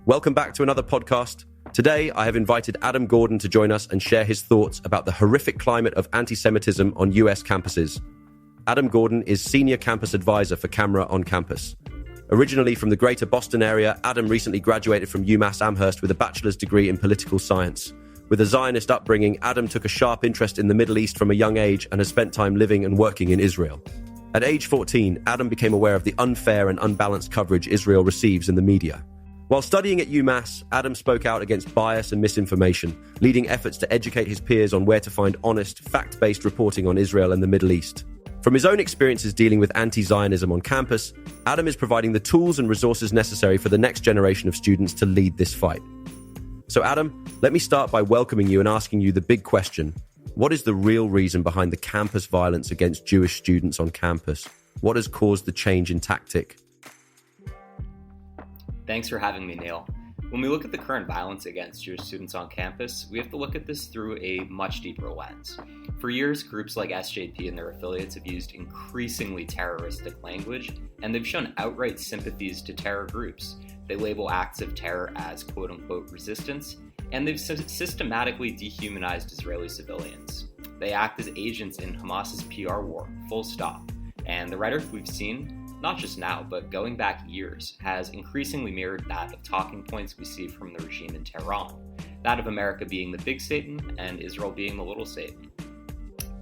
Welcome back to another podcast. Today, I have invited Adam Gordan to join us and share his thoughts about the horrific climate of anti-Semitism on US campuses. Adam Gordan is Senior Campus Advisor for Camera on Campus. Originally from the greater Boston area, Adam recently graduated from UMass Amherst with a bachelor's degree in political science. With a Zionist upbringing, Adam took a sharp interest in the Middle East from a young age and has spent time living and working in Israel. At age 14, Adam became aware of the unfair and unbalanced coverage Israel receives in the media. While studying at UMass, Adam spoke out against bias and misinformation, leading efforts to educate his peers on where to find honest, fact-based reporting on Israel and the Middle East. From his own experiences dealing with anti-Zionism on campus, Adam is providing the tools and resources necessary for the next generation of students to lead this fight. So Adam, let me start by welcoming you and asking you the big question. What is the real reason behind the campus violence against Jewish students on campus? What has caused the change in tactic? Thanks for having me, Neil. When we look at the current violence against Jewish students on campus, we have to look at this through a much deeper lens. For years, groups like SJP and their affiliates have used increasingly terroristic language, and they've shown outright sympathies to terror groups. They label acts of terror as quote-unquote resistance, and they've systematically dehumanized Israeli civilians. They act as agents in Hamas's PR war, full stop. And the rhetoric we've seen, not just now, but going back years, has increasingly mirrored that of talking points we see from the regime in Tehran, that of America being the big Satan and Israel being the little Satan.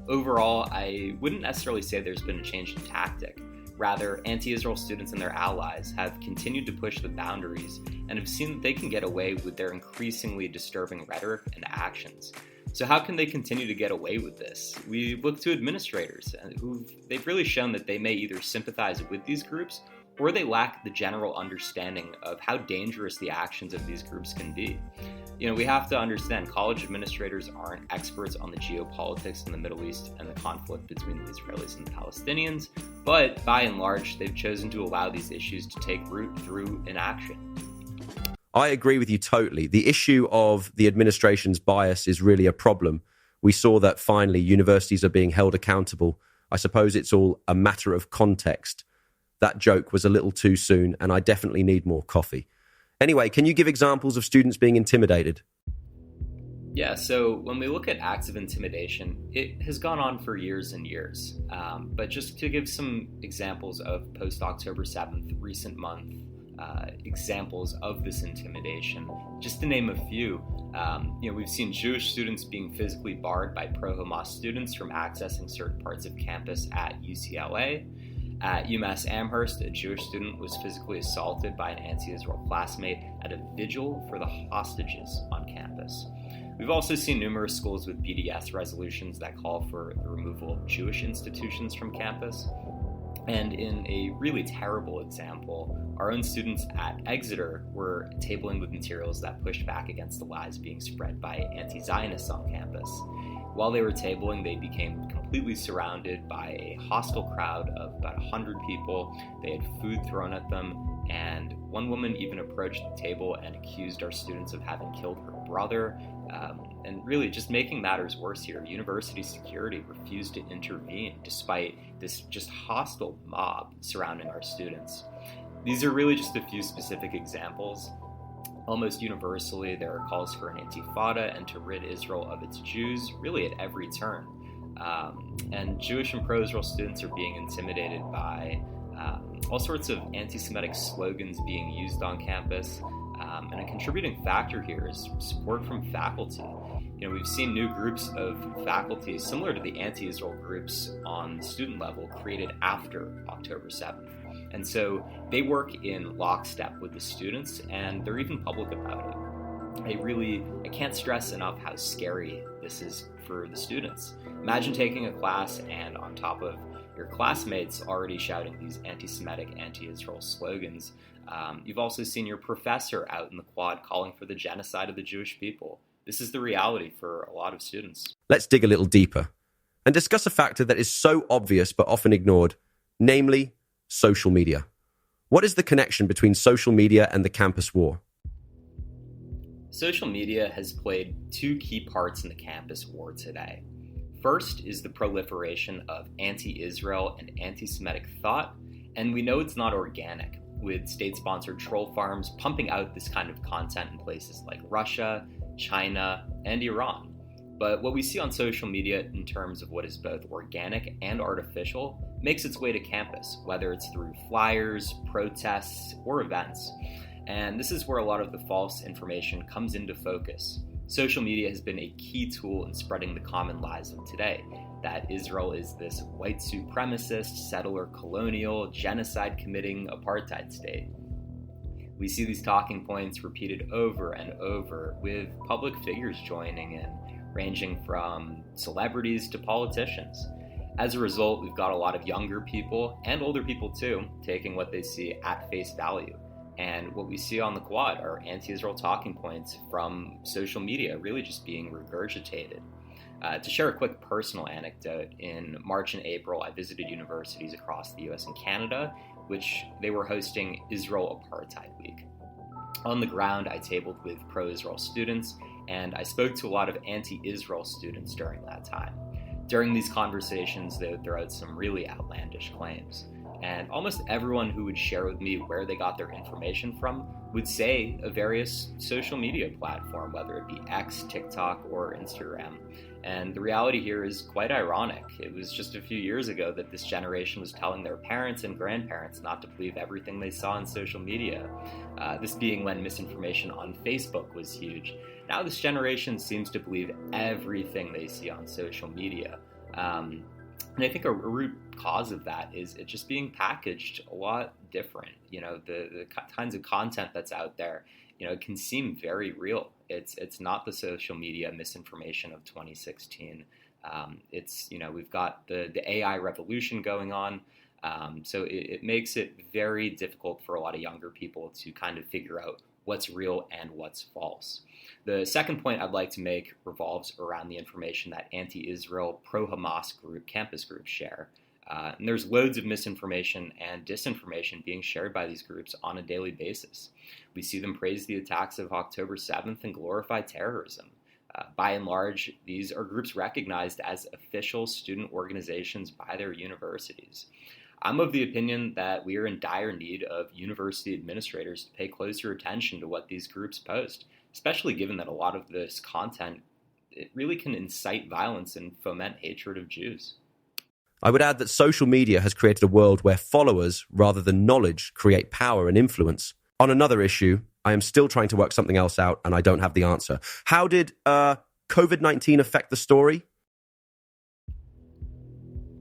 Overall, I wouldn't necessarily say there's been a change in tactic. Rather, anti-Israel students and their allies have continued to push the boundaries and have seen that they can get away with their increasingly disturbing rhetoric and actions. So how can they continue to get away with this? We look to administrators they've really shown that they may either sympathize with these groups or they lack the general understanding of how dangerous the actions of these groups can be. We have to understand college administrators aren't experts on the geopolitics in the Middle East and the conflict between the Israelis and the Palestinians, but by and large, they've chosen to allow these issues to take root through inaction. I agree with you totally. The issue of the administration's bias is really a problem. We saw that finally universities are being held accountable. I suppose it's all a matter of context. That joke was a little too soon, and I definitely need more coffee. Anyway, can you give examples of students being intimidated? Yeah, so when we look at acts of intimidation, it has gone on for years and years. But just to give some examples of post-October 7th, recent month, examples of this intimidation. Just to name a few, we've seen Jewish students being physically barred by pro-Hamas students from accessing certain parts of campus at UCLA. At UMass Amherst, a Jewish student was physically assaulted by an anti-Israel classmate at a vigil for the hostages on campus. We've also seen numerous schools with BDS resolutions that call for the removal of Jewish institutions from campus. And in a really terrible example, our own students at Exeter were tabling with materials that pushed back against the lies being spread by anti-Zionists on campus. While they were tabling, they became completely surrounded by a hostile crowd of about 100 people. They had food thrown at them, and one woman even approached the table and accused our students of having killed her brother. And really, just making matters worse here, university security refused to intervene despite this just hostile mob surrounding our students. These are really just a few specific examples. Almost universally, there are calls for an intifada and to rid Israel of its Jews, really at every turn. And Jewish and pro-Israel students are being intimidated by all sorts of anti-Semitic slogans being used on campus. And a contributing factor here is support from faculty. We've seen new groups of faculty similar to the anti-Israel groups on the student level created after October 7th. And so they work in lockstep with the students, and they're even public about it. I can't stress enough how scary this is for the students. Imagine taking a class and on top of your classmates already shouting these anti-Semitic, anti-Israel slogans, you've also seen your professor out in the quad calling for the genocide of the Jewish people. This is the reality for a lot of students. Let's dig a little deeper and discuss a factor that is so obvious but often ignored, namely social media. What is the connection between social media and the campus war? Social media has played two key parts in the campus war today. First is the proliferation of anti-Israel and anti-Semitic thought, and we know it's not organic. with state-sponsored troll farms pumping out this kind of content in places like Russia, China, and Iran. But what we see on social media in terms of what is both organic and artificial makes its way to campus, whether it's through flyers, protests, or events. And this is where a lot of the false information comes into focus. Social media has been a key tool in spreading the common lies of today, that Israel is this white supremacist, settler colonial, genocide-committing apartheid state. We see these talking points repeated over and over, with public figures joining in, ranging from celebrities to politicians. As a result, we've got a lot of younger people, and older people too, taking what they see at face value. And what we see on the quad are anti-Israel talking points from social media really just being regurgitated. To share a quick personal anecdote, in March and April, I visited universities across the US and Canada, which they were hosting Israel Apartheid Week. On the ground, I tabled with pro-Israel students, and I spoke to a lot of anti-Israel students during that time. During these conversations, they would throw out some really outlandish claims. And almost everyone who would share with me where they got their information from would say a various social media platform, whether it be X, TikTok, or Instagram. And the reality here is quite ironic. It was just a few years ago that this generation was telling their parents and grandparents not to believe everything they saw on social media. This being when misinformation on Facebook was huge. Now this generation seems to believe everything they see on social media. And I think a root cause of that is it just being packaged a lot different. You know, the kinds of content that's out there, you know, it can seem very real. It's not the social media misinformation of 2016. It's, you know, we've got the AI revolution going on. So it makes it very difficult for a lot of younger people to kind of figure out what's real and what's false. The second point I'd like to make revolves around the information that anti-Israel, pro-Hamas campus groups share. And there's loads of misinformation and disinformation being shared by these groups on a daily basis. We see them praise the attacks of October 7th and glorify terrorism. By and large, these are groups recognized as official student organizations by their universities. I'm of the opinion that we are in dire need of university administrators to pay closer attention to what these groups post, especially given that a lot of this content, it really can incite violence and foment hatred of Jews. I would add that social media has created a world where followers, rather than knowledge, create power and influence. On another issue, I am still trying to work something else out, and I don't have the answer. How did COVID-19 affect the story?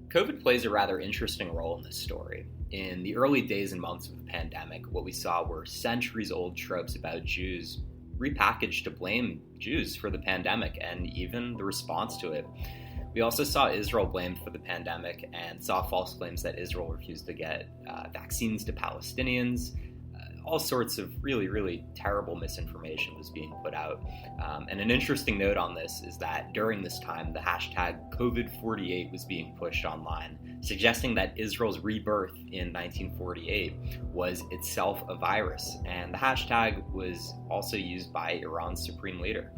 COVID plays a rather interesting role in this story. In the early days and months of the pandemic, what we saw were centuries-old tropes about Jews repackaged to blame Jews for the pandemic and even the response to it. We also saw Israel blamed for the pandemic and saw false claims that Israel refused to get vaccines to Palestinians. All sorts of really, really terrible misinformation was being put out. And an interesting note on this is that during this time, the hashtag COVID-48 was being pushed online, suggesting that Israel's rebirth in 1948 was itself a virus. And the hashtag was also used by Iran's supreme leader.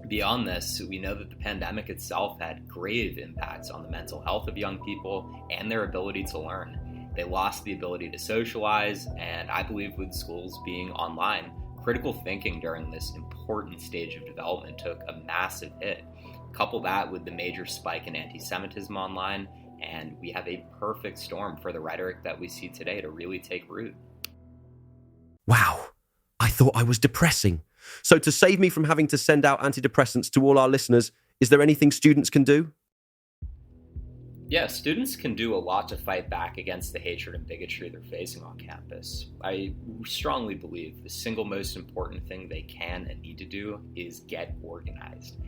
Beyond this, we know that the pandemic itself had grave impacts on the mental health of young people and their ability to learn. They lost the ability to socialize, and I believe with schools being online, critical thinking during this important stage of development took a massive hit. Couple that with the major spike in antisemitism online, and we have a perfect storm for the rhetoric that we see today to really take root. Wow, I thought I was depressing. So to save me from having to send out antidepressants to all our listeners, is there anything students can do? Yeah, students can do a lot to fight back against the hatred and bigotry they're facing on campus. I strongly believe the single most important thing they can and need to do is get organized.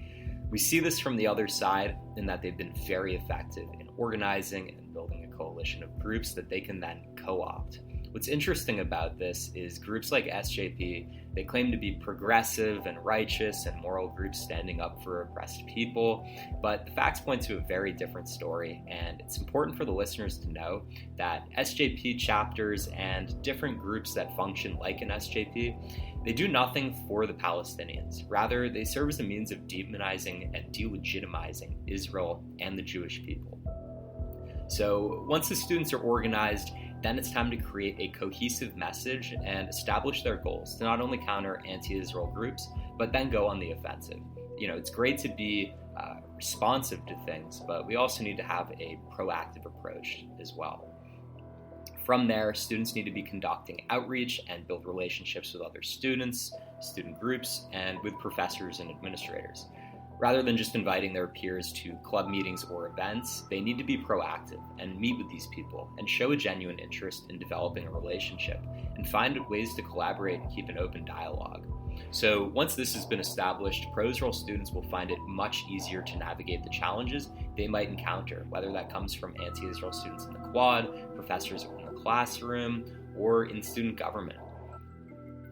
We see this from the other side in that they've been very effective in organizing and building a coalition of groups that they can then co-opt. What's interesting about this is groups like SJP, they claim to be progressive and righteous and moral groups standing up for oppressed people, but the facts point to a very different story, and it's important for the listeners to know that SJP chapters and different groups that function like an SJP, they do nothing for the Palestinians. Rather, they serve as a means of demonizing and delegitimizing Israel and the Jewish people. So once the students are organized, then it's time to create a cohesive message and establish their goals to not only counter anti-Israel groups, but then go on the offensive. It's great to be responsive to things, but we also need to have a proactive approach as well. From there, students need to be conducting outreach and build relationships with other students, student groups, and with professors and administrators. Rather than just inviting their peers to club meetings or events, they need to be proactive and meet with these people and show a genuine interest in developing a relationship and find ways to collaborate and keep an open dialogue. So once this has been established, pro-Israel students will find it much easier to navigate the challenges they might encounter, whether that comes from anti-Israel students in the Quad, professors in the classroom, or in student government.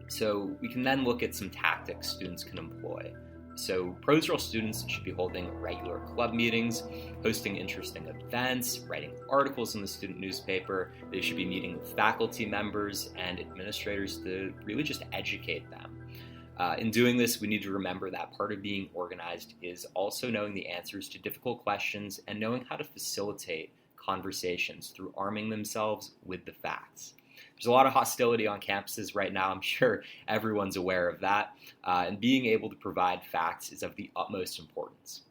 So we can then look at some tactics students can employ. So pro-Israel students should be holding regular club meetings, hosting interesting events, writing articles in the student newspaper. They should be meeting with faculty members and administrators to really just educate them. In doing this, we need to remember that part of being organized is also knowing the answers to difficult questions and knowing how to facilitate conversations through arming themselves with the facts. There's a lot of hostility on campuses right now. I'm sure everyone's aware of that. And being able to provide facts is of the utmost importance.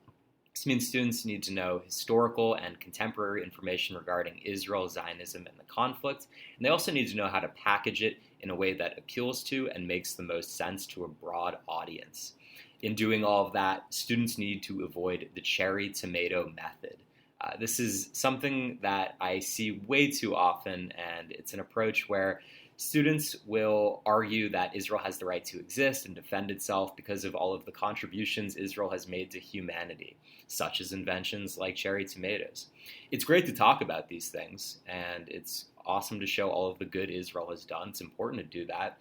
This means students need to know historical and contemporary information regarding Israel, Zionism, and the conflict. And they also need to know how to package it in a way that appeals to and makes the most sense to a broad audience. In doing all of that, students need to avoid the cherry tomato method. This is something that I see way too often, and it's an approach where students will argue that Israel has the right to exist and defend itself because of all of the contributions Israel has made to humanity, such as inventions like cherry tomatoes. It's great to talk about these things, and it's awesome to show all of the good Israel has done. It's important to do that.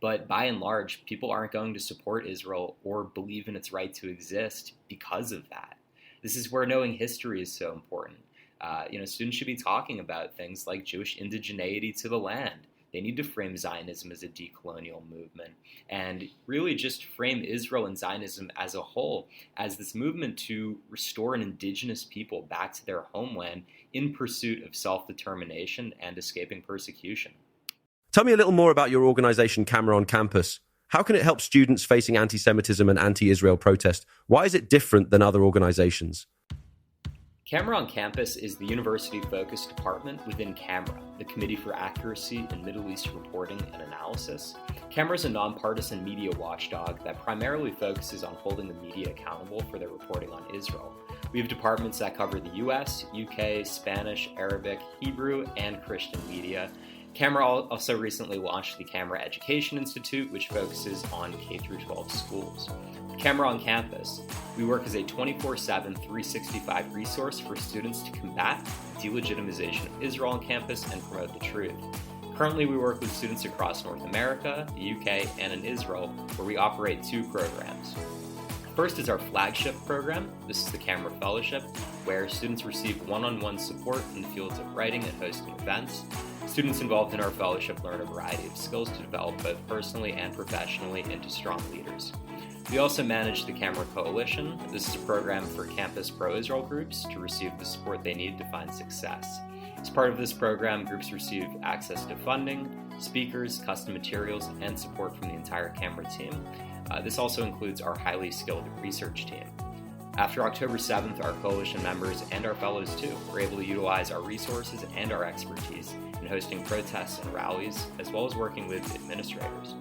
But by and large, people aren't going to support Israel or believe in its right to exist because of that. This is where knowing history is so important. Students should be talking about things like Jewish indigeneity to the land. They need to frame Zionism as a decolonial movement and really just frame Israel and Zionism as a whole as this movement to restore an indigenous people back to their homeland in pursuit of self-determination and escaping persecution. Tell me a little more about your organization, Camera on Campus. How can it help students facing anti-Semitism and anti-Israel protest? Why is it different than other organizations? Camera on Campus is the university-focused department within CAMRA, the Committee for Accuracy in Middle East Reporting and Analysis. CAMRA is a nonpartisan media watchdog that primarily focuses on holding the media accountable for their reporting on Israel. We have departments that cover the US, UK, Spanish, Arabic, Hebrew, and Christian media. CAMRA also recently launched the CAMRA Education Institute, which focuses on K-12 schools. CAMRA on Campus, we work as a 24/7, 365 resource for students to combat delegitimization of Israel on campus and promote the truth. Currently, we work with students across North America, the UK, and in Israel, where we operate 2 programs. First is our flagship program. This is the CAMRA Fellowship, where students receive one-on-one support in the fields of writing and hosting events. Students involved in our fellowship learn a variety of skills to develop both personally and professionally into strong leaders. We also manage the CAMRA Coalition. This is a program for campus pro-Israel groups to receive the support they need to find success. As part of this program, groups receive access to funding, speakers, custom materials, and support from the entire CAMRA team. This also includes our highly skilled research team. After October 7th, our coalition members and our fellows too were able to utilize our resources and our expertise in hosting protests and rallies, as well as working with administrators.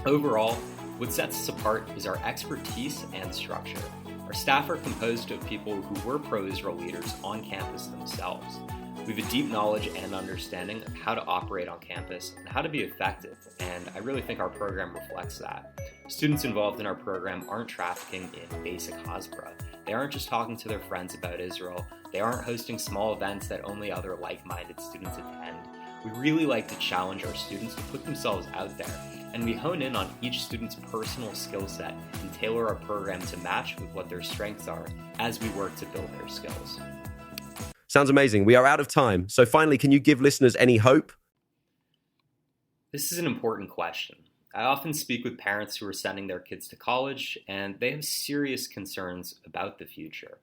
Overall, what sets us apart is our expertise and structure. Our staff are composed of people who were pro-Israel leaders on campus themselves. We have a deep knowledge and understanding of how to operate on campus and how to be effective, and I really think our program reflects that. Students involved in our program aren't trafficking in basic hasbara. They aren't just talking to their friends about Israel. They aren't hosting small events that only other like-minded students attend. We really like to challenge our students to put themselves out there, and we hone in on each student's personal skill set and tailor our program to match with what their strengths are as we work to build their skills. Sounds amazing. We are out of time. So finally, can you give listeners any hope? This is an important question. I often speak with parents who are sending their kids to college, and they have serious concerns about the future.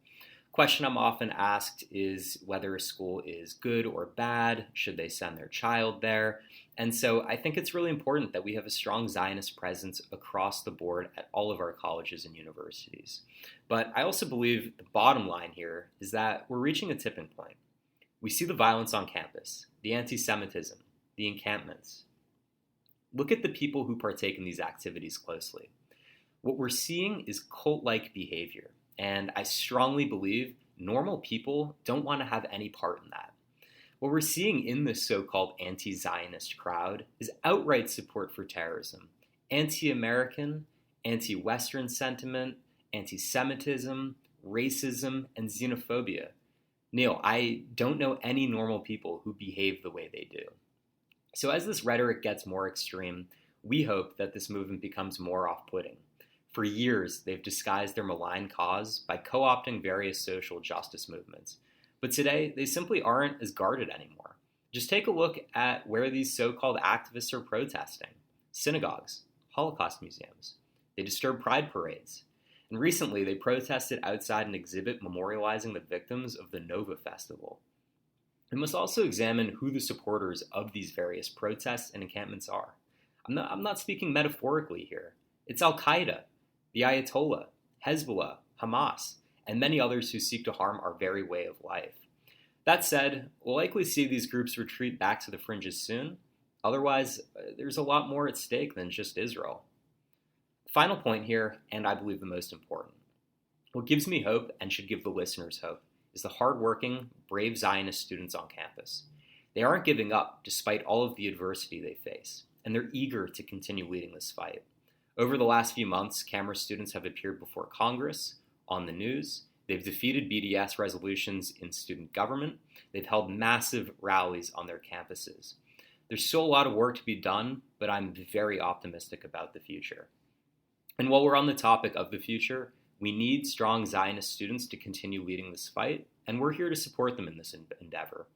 Question I'm often asked is whether a school is good or bad. Should they send their child there? And so I think it's really important that we have a strong Zionist presence across the board at all of our colleges and universities. But I also believe the bottom line here is that we're reaching a tipping point. We see the violence on campus, the anti-Semitism, the encampments. Look at the people who partake in these activities closely. What we're seeing is cult-like behavior, and I strongly believe normal people don't want to have any part in that. What we're seeing in this so-called anti-Zionist crowd is outright support for terrorism, anti-American, anti-Western sentiment, anti-Semitism, racism, and xenophobia. Neil, I don't know any normal people who behave the way they do. So as this rhetoric gets more extreme, we hope that this movement becomes more off-putting. For years, they've disguised their malign cause by co-opting various social justice movements. But today, they simply aren't as guarded anymore. Just take a look at where these so-called activists are protesting. Synagogues, Holocaust museums. They disturb pride parades. And recently, they protested outside an exhibit memorializing the victims of the Nova Festival. We must also examine who the supporters of these various protests and encampments are. I'm not speaking metaphorically here. It's Al-Qaeda, the Ayatollah, Hezbollah, Hamas, and many others who seek to harm our very way of life. That said, we'll likely see these groups retreat back to the fringes soon. Otherwise, there's a lot more at stake than just Israel. Final point here, and I believe the most important. What gives me hope, and should give the listeners hope, is the hardworking, brave Zionist students on campus. They aren't giving up despite all of the adversity they face, and they're eager to continue leading this fight. Over the last few months, Camera students have appeared before Congress, on the news. They've defeated BDS resolutions in student government. They've held massive rallies on their campuses. There's still a lot of work to be done, but I'm very optimistic about the future. And while we're on the topic of the future, we need strong Zionist students to continue leading this fight, and we're here to support them in this endeavor.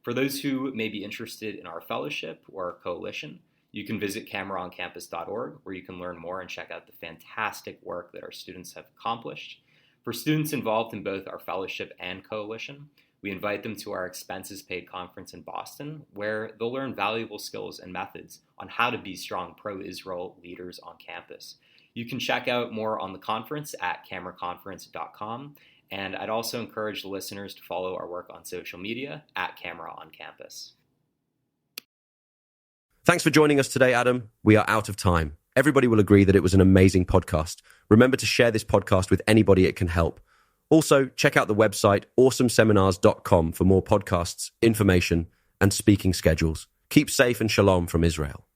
For those who may be interested in our fellowship or our coalition, you can visit cameraoncampus.org, where you can learn more and check out the fantastic work that our students have accomplished. For students involved in both our fellowship and coalition, we invite them to our expenses-paid conference in Boston, where they'll learn valuable skills and methods on how to be strong pro-Israel leaders on campus. You can check out more on the conference at cameraconference.com, and I'd also encourage the listeners to follow our work on social media at Camera on Campus. Thanks for joining us today, Adam. We are out of time. Everybody will agree that it was an amazing podcast. Remember to share this podcast with anybody it can help. Also, check out the website awesomeseminars.com for more podcasts, information, and speaking schedules. Keep safe and shalom from Israel.